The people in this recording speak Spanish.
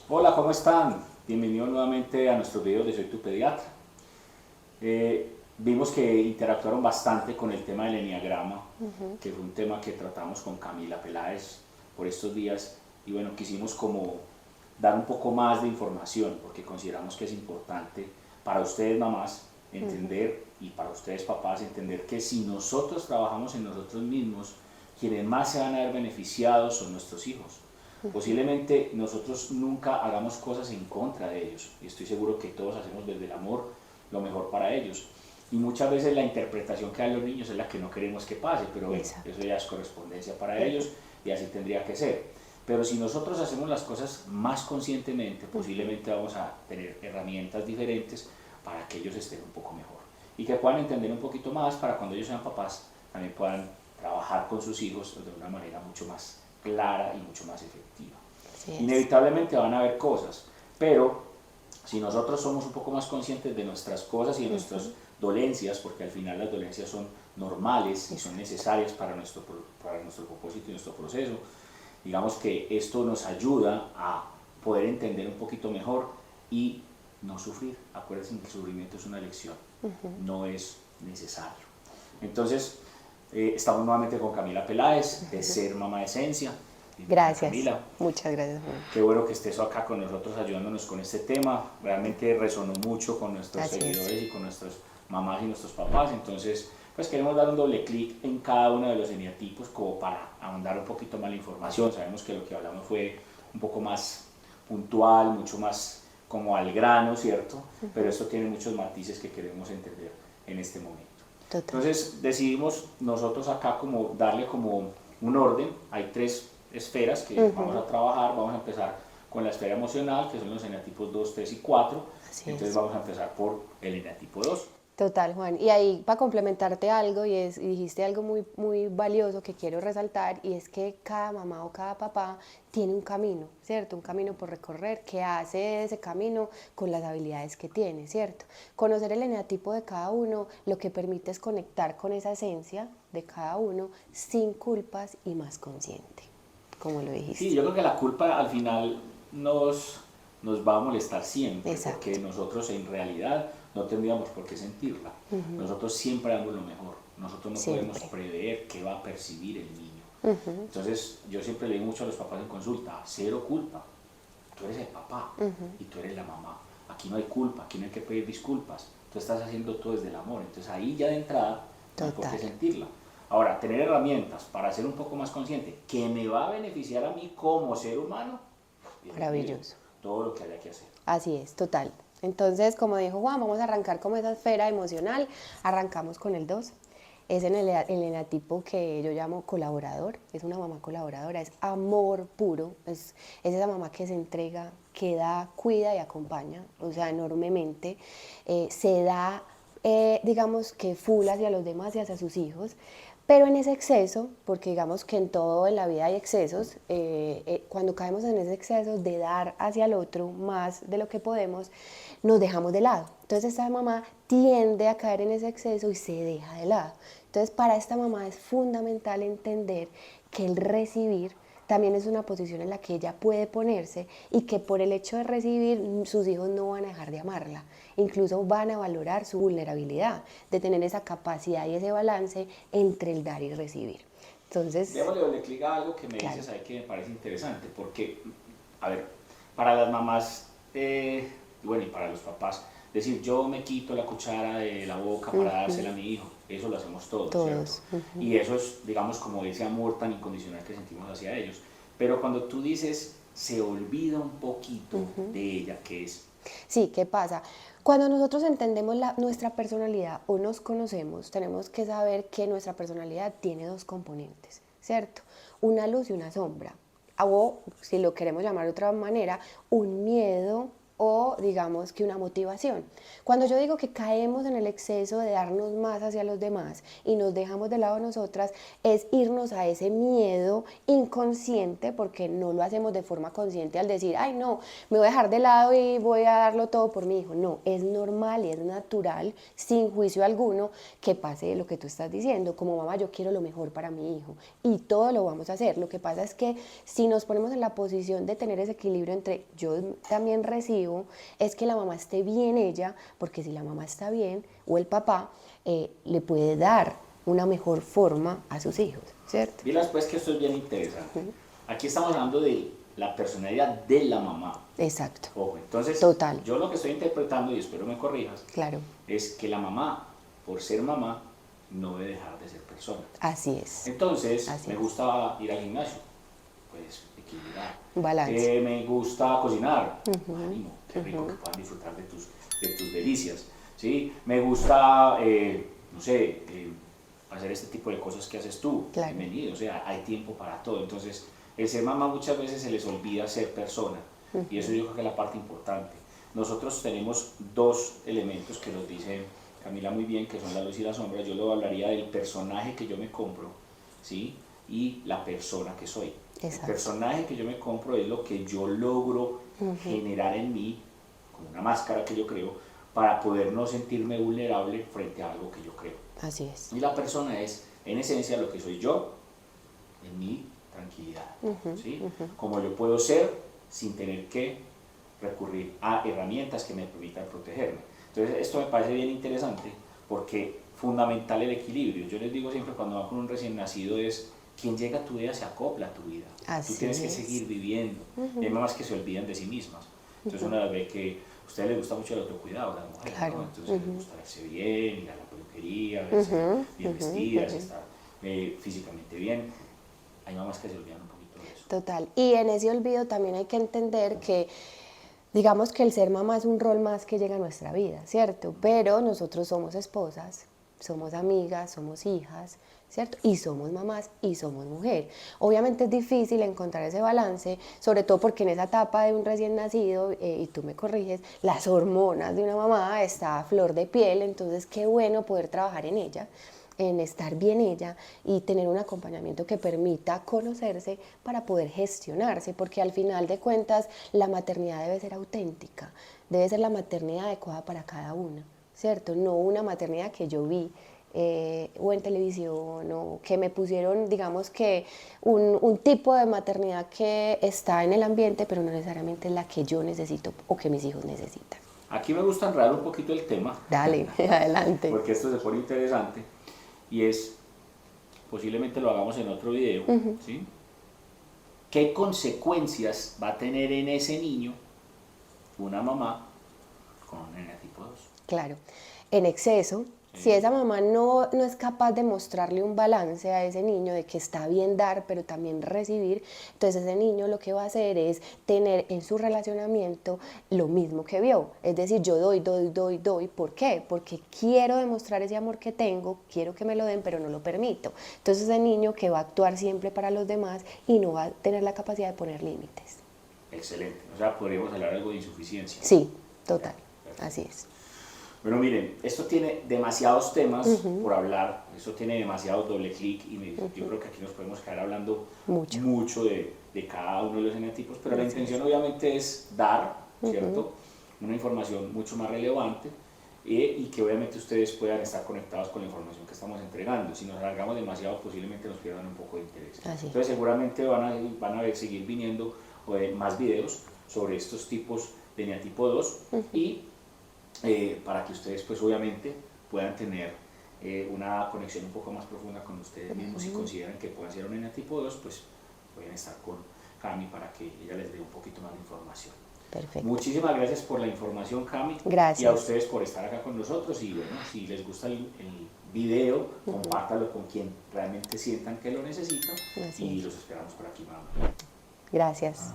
Hola, ¿cómo están? Bienvenidos nuevamente a nuestros videos de Soy tu Pediatra. Vimos que interactuaron bastante con el tema del eneagrama, que fue un tema que tratamos con Camila Peláez por estos días, y bueno, quisimos como dar un poco más de información porque consideramos que es importante para ustedes mamás entender y para ustedes papás entender que si nosotros trabajamos en nosotros mismos, quienes más se van a ver beneficiados son nuestros hijos. Posiblemente nosotros nunca hagamos cosas en contra de ellos, y estoy seguro que todos hacemos desde el amor lo mejor para ellos. Y muchas veces la interpretación que dan los niños es la que no queremos que pase, pero bueno, Exacto. eso ya es correspondencia para ellos y así tendría que ser. Pero si nosotros hacemos las cosas más conscientemente, posiblemente vamos a tener herramientas diferentes para que ellos estén un poco mejor y que puedan entender un poquito más para cuando ellos sean papás también puedan trabajar con sus hijos de una manera mucho más clara y mucho más efectiva. Así es. Inevitablemente van a haber cosas, pero si nosotros somos un poco más conscientes de nuestras cosas y de nuestras dolencias, porque al final las dolencias son normales y son necesarias para nuestro propósito y nuestro proceso, digamos que esto nos ayuda a poder entender un poquito mejor y no sufrir. Acuérdense que el sufrimiento es una elección, no es necesario. Entonces, estamos nuevamente con Camila Peláez, de Ser Mamá Esencia. Gracias. Camila, Muchas gracias, Juan. qué bueno que estés acá con nosotros ayudándonos con este tema. Realmente resonó mucho con nuestros Así es. seguidores y con nuestras mamás y nuestros papás. Entonces, pues queremos dar un doble clic en cada uno de los eneatipos como para ahondar un poquito más la información. Sabemos que lo que hablamos fue un poco más puntual, mucho más como al grano, ¿cierto? Pero esto tiene muchos matices que queremos entender en este momento. Total. Entonces decidimos nosotros acá como darle como un orden. Hay tres esferas que vamos a trabajar. Vamos a empezar con la esfera emocional, que son los eneatipos 2, 3 y 4. Así Entonces es. vamos a empezar por el eneatipo 2. Total, Juan. Y ahí, para complementarte algo, y dijiste algo muy valioso que quiero resaltar, y es que cada mamá o cada papá tiene un camino, ¿cierto? Un camino por recorrer que hace ese camino con las habilidades que tiene, ¿cierto? Conocer el eneatipo de cada uno lo que permite es conectar con esa esencia de cada uno sin culpas y más consciente, como lo Sí, dijiste. yo creo que la culpa al final nos va a molestar siempre, Exacto. porque nosotros en realidad no tendríamos por qué sentirla. Nosotros siempre damos lo mejor. Nosotros no podemos Siempre. prever qué va a percibir el niño. Entonces, yo siempre le digo mucho a los papás en consulta, cero culpa. Tú eres el papá y tú eres la mamá. Aquí no hay culpa, aquí no hay que pedir disculpas. Tú estás haciendo todo desde el amor. Entonces, ahí ya de entrada no hay por qué Total. sentirla. Ahora, tener herramientas para ser un poco más consciente, que me va a beneficiar a mí como ser humano, bienvenido. Maravilloso. Todo lo que haya que hacer. Así es, total. Entonces, como dijo Juan, vamos a arrancar como esa esfera emocional. Arrancamos con el 2. Es en el eneatipo que yo llamo colaborador. Es una mamá colaboradora, es amor puro. Es esa mamá que se entrega, que da, cuida y acompaña, o sea, enormemente. Se da, digamos que full hacia los demás y hacia sus hijos. Pero en ese exceso, porque digamos que en todo en la vida hay excesos, cuando caemos en ese exceso de dar hacia el otro más de lo que podemos, nos dejamos de lado. Entonces esta mamá tiende a caer en ese exceso y se deja de lado. Entonces para esta mamá es fundamental entender que el recibir también es una posición en la que ella puede ponerse y que por el hecho de recibir sus hijos no van a dejar de amarla, incluso van a valorar su vulnerabilidad, de tener esa capacidad y ese balance entre el dar y recibir. Entonces, Démosle clic a algo que me claro. dices ahí que me parece interesante, porque, a ver, para las mamás, bueno, y para los papás, decir yo me quito la cuchara de la boca para dársela a mi hijo, eso lo hacemos todos, ¿cierto? Todos. Y eso es, digamos, como ese amor tan incondicional que sentimos hacia ellos. Pero cuando tú dices, se olvida un poquito de ella, que es Sí, ¿qué pasa? Cuando nosotros entendemos nuestra personalidad o nos conocemos, tenemos que saber que nuestra personalidad tiene dos componentes, ¿cierto? Una luz y una sombra. O, si lo queremos llamar de otra manera, un miedo o digamos que una motivación. Cuando yo digo que caemos en el exceso de darnos más hacia los demás y nos dejamos de lado nosotras, es irnos a ese miedo inconsciente, porque no lo hacemos de forma consciente al decir, ay no, me voy a dejar de lado y voy a darlo todo por mi hijo. No, es normal y es natural, sin juicio alguno, que pase lo que tú estás diciendo. Como mamá, yo quiero lo mejor para mi hijo y todo lo vamos a hacer. Lo que pasa es que si nos ponemos en la posición de tener ese equilibrio entre yo también recibo, es que la mamá esté bien ella, porque si la mamá está bien o el papá, le puede dar una mejor forma a sus hijos, ¿cierto? Miras pues que esto es bien interesante. Aquí estamos hablando de la personalidad de la mamá. Exacto. Ojo, entonces Total. yo lo que estoy interpretando, y espero me corrijas, Claro. es que la mamá, por ser mamá, no debe dejar de ser persona. Así es. Entonces, Así me es. gusta ir al gimnasio, pues equilibrar. Balance. Me gusta cocinar, ánimo, qué rico que puedan disfrutar de tus delicias. ¿Sí? Me gusta, no sé, hacer este tipo de cosas que haces tú. Claro. Bienvenido, o sea, hay tiempo para todo. Entonces, el ser mamá muchas veces se les olvida ser persona, y eso yo creo que es la parte importante. Nosotros tenemos dos elementos que nos dice Camila muy bien, que son la luz y la sombra. Yo lo hablaría del personaje que yo me compro, ¿sí? Y la persona que soy. Exacto. El personaje que yo me compro es lo que yo logro generar en mí, como una máscara que yo creo, para poder no sentirme vulnerable frente a algo que yo creo. Así es. Y la persona es, en esencia, lo que soy yo, en mi tranquilidad, ¿sí? Como yo puedo ser sin tener que recurrir a herramientas que me permitan protegerme. Entonces, esto me parece bien interesante, porque fundamental el equilibrio. Yo les digo siempre cuando va con un recién nacido es, quien llega a tu vida se acopla a tu vida. Así Tú tienes que es. seguir viviendo. Y hay mamás que se olvidan de sí mismas. Entonces una ve que a ustedes les gusta mucho el autocuidado, a las mujeres, Claro. ¿no? Entonces les gusta verse bien, ir a la peluquería, verse bien vestidas, estar físicamente bien. Hay mamás que se olvidan un poquito de eso. Total. Y en ese olvido también hay que entender que, digamos que el ser mamá es un rol más que llega a nuestra vida, ¿cierto? Pero nosotros somos esposas, somos amigas, somos hijas, ¿cierto? Y somos mamás y somos mujer. Obviamente es difícil encontrar ese balance, sobre todo porque en esa etapa de un recién nacido, y tú me corriges, las hormonas de una mamá está a flor de piel, entonces qué bueno poder trabajar en ella, en estar bien ella y tener un acompañamiento que permita conocerse para poder gestionarse, porque al final de cuentas la maternidad debe ser auténtica, debe ser la maternidad adecuada para cada una, ¿cierto? No una maternidad que yo vi o en televisión, o que me pusieron, digamos que un tipo de maternidad que está en el ambiente, pero no necesariamente es la que yo necesito o que mis hijos necesitan. Aquí me gusta enredar un poquito el tema. Dale, adelante. Porque esto se pone interesante, y es, posiblemente lo hagamos en otro video, ¿sí? ¿Qué consecuencias va a tener en ese niño una mamá con un eneatipo 2? Claro, en exceso. Si esa mamá no es capaz de mostrarle un balance a ese niño de que está bien dar, pero también recibir, entonces ese niño lo que va a hacer es tener en su relacionamiento lo mismo que vio. Es decir, yo doy. ¿Por qué? Porque quiero demostrar ese amor que tengo, quiero que me lo den, pero no lo permito. Entonces ese niño que va a actuar siempre para los demás y no va a tener la capacidad de poner límites. Excelente. O sea, podríamos hablar algo de insuficiencia. Sí, total. Así es. Bueno, miren, esto tiene demasiados temas por hablar, esto tiene demasiados doble clic, y yo creo que aquí nos podemos quedar hablando mucho de cada uno de los genotipos, pero la intención obviamente es dar, ¿cierto? Una información mucho más relevante, y que obviamente ustedes puedan estar conectados con la información que estamos entregando. Si nos alargamos demasiado, posiblemente nos pierdan un poco de interés. Entonces seguramente van a seguir viniendo más videos sobre estos tipos de eneatipo 2, y para que ustedes pues obviamente puedan tener una conexión un poco más profunda con ustedes mismos. Si consideran que puedan ser un eneatipo 2, pues pueden estar con Cami para que ella les dé un poquito más de información. Perfecto. Muchísimas gracias por la información, Cami. Gracias. Y a ustedes por estar acá con nosotros, y bueno, si les gusta el video, compártalo con quien realmente sientan que lo necesita. Y los esperamos por aquí, mamá. Gracias.